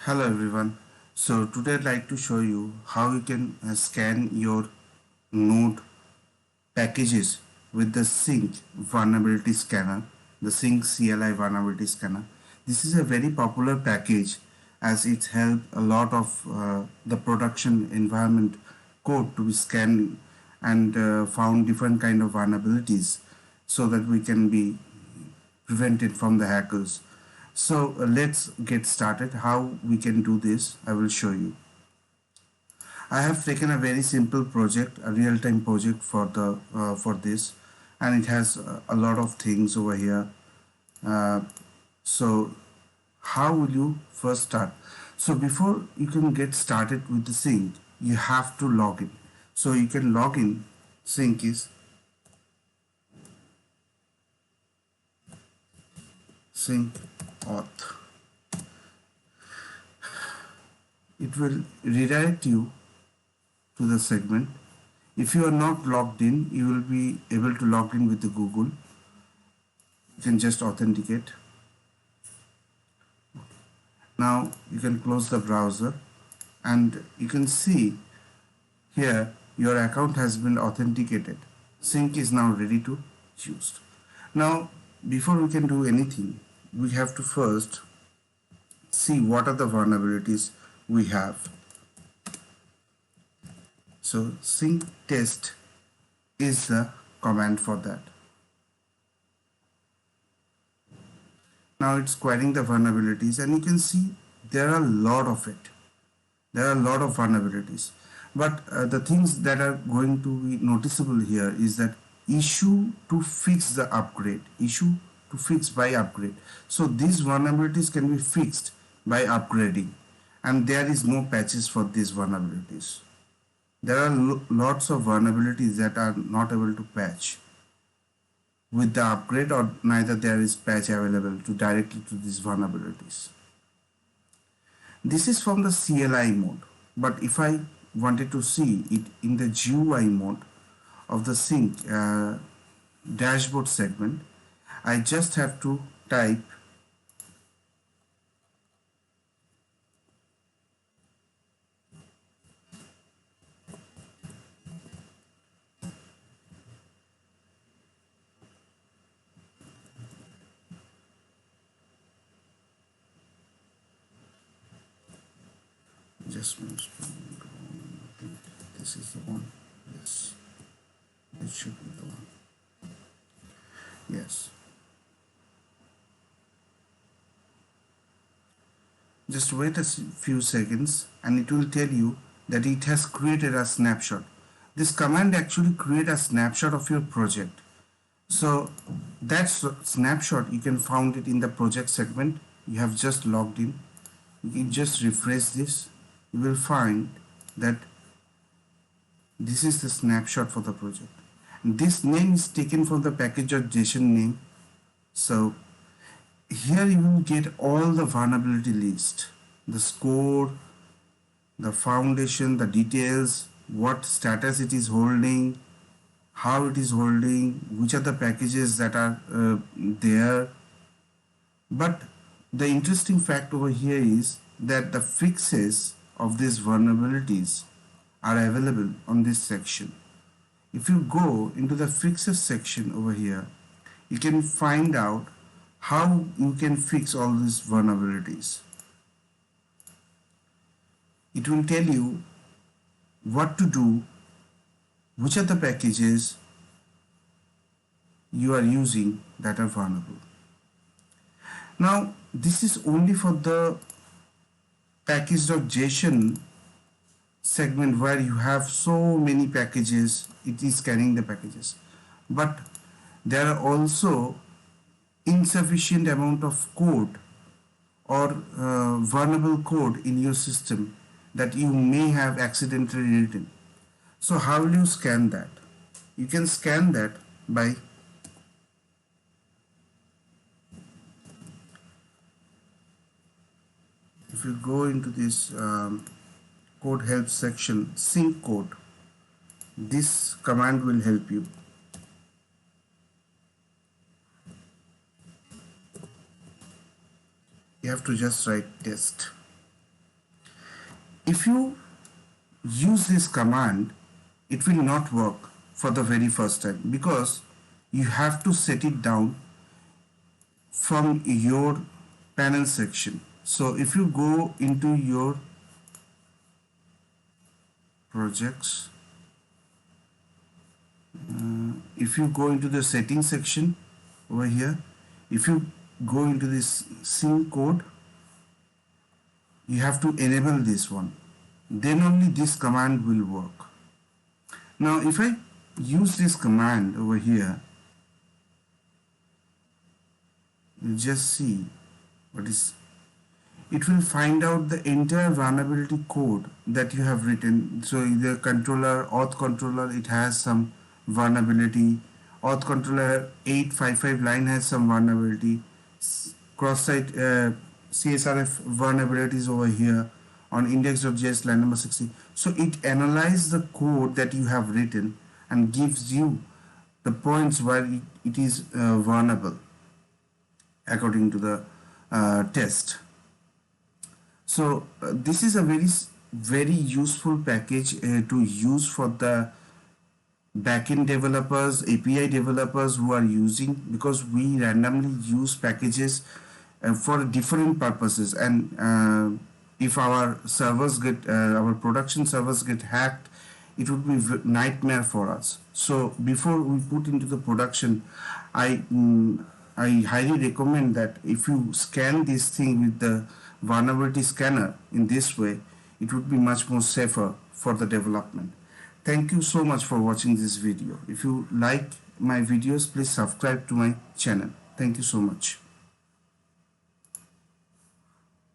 Hello everyone. So today I'd like to show you how you can scan your node packages with the Snyk vulnerability scanner, the Snyk CLI vulnerability scanner. This is a very popular package as it helps a lot of the production environment code to be scanned and found different kind of vulnerabilities so that we can be prevented from the hackers. So let's get started. How we can do this, I will show you. I have taken a very simple project, a real-time project for this, and it has a lot of things over here. Uh, so how will you first start? So before you can get started with the Snyk, you have to log in. So you can log in. Snyk is Snyk auth. It will redirect you to the segment. If you are not logged in, you will be able to log in with the Google. You can just authenticate. Now you can close the browser and you can see here your account has been authenticated. Snyk is now ready to use. Now before we can do anything, we have to first see what are the vulnerabilities we have. So Snyk test is the command for that. Now it's querying the vulnerabilities and you can see there are a lot of it. There are a lot of vulnerabilities. But the things that are going to be noticeable here is that issue to fix the upgrade, issue to fix by upgrade. So these vulnerabilities can be fixed by upgrading and there is no patches for these vulnerabilities. There are lots of vulnerabilities that are not able to patch with the upgrade or neither there is patch available to directly to these vulnerabilities. This is from the CLI mode, but if I wanted to see it in the GUI mode of the Snyk dashboard segment, I just have to type adjustments. This is the one. Yes, it should be the one. Yes. Just wait a few seconds and it will tell you that it has created a snapshot. This command actually create a snapshot of your project. So that snapshot you can find it in the project segment. You have just logged in. You can just refresh this. You will find that this is the snapshot for the project. And this name is taken from the package.json name. So here you will get all the vulnerability list, the score, the foundation, the details, what status it is holding, how it is holding, which are the packages that are there. But the interesting fact over here is that the fixes of these vulnerabilities are available on this section. If you go into the fixes section over here, you can find out how you can fix all these vulnerabilities. It will tell you what to do, which are the packages you are using that are vulnerable. Now this is only for the package.json segment where you have so many packages, it is scanning the packages. But there are also insufficient amount of code or vulnerable code in your system that you may have accidentally written. So how will you scan that? You can scan that by if you go into this code help section, Snyk code, this command will help you. You have to just write test. If you use this command, it will not work for the very first time, because you have to set it down from your panel section. So if you go into your projects, if you go into the settings section over here, if you go into this sync code, you have to enable this one, then only this command will work. Now if I use this command over here, you just see what is, it will find out the entire vulnerability code that you have written. So the controller, auth controller, it has some vulnerability. Auth controller 855 line has some vulnerability. Cross-site CSRF vulnerabilities over here on index.js line number 60. So it analyzes the code that you have written and gives you the points where it is vulnerable according to the test. So this is a very useful package to use for the backend developers, API developers who are using, because we randomly use packages for different purposes, and if our servers get our production servers get hacked, it would be nightmare for us. So before we put into the production, I highly recommend that if you scan this thing with the vulnerability scanner in this way, it would be much more safer for the development. Thank you so much for watching this video. If you like my videos, please subscribe to my channel. Thank you so much.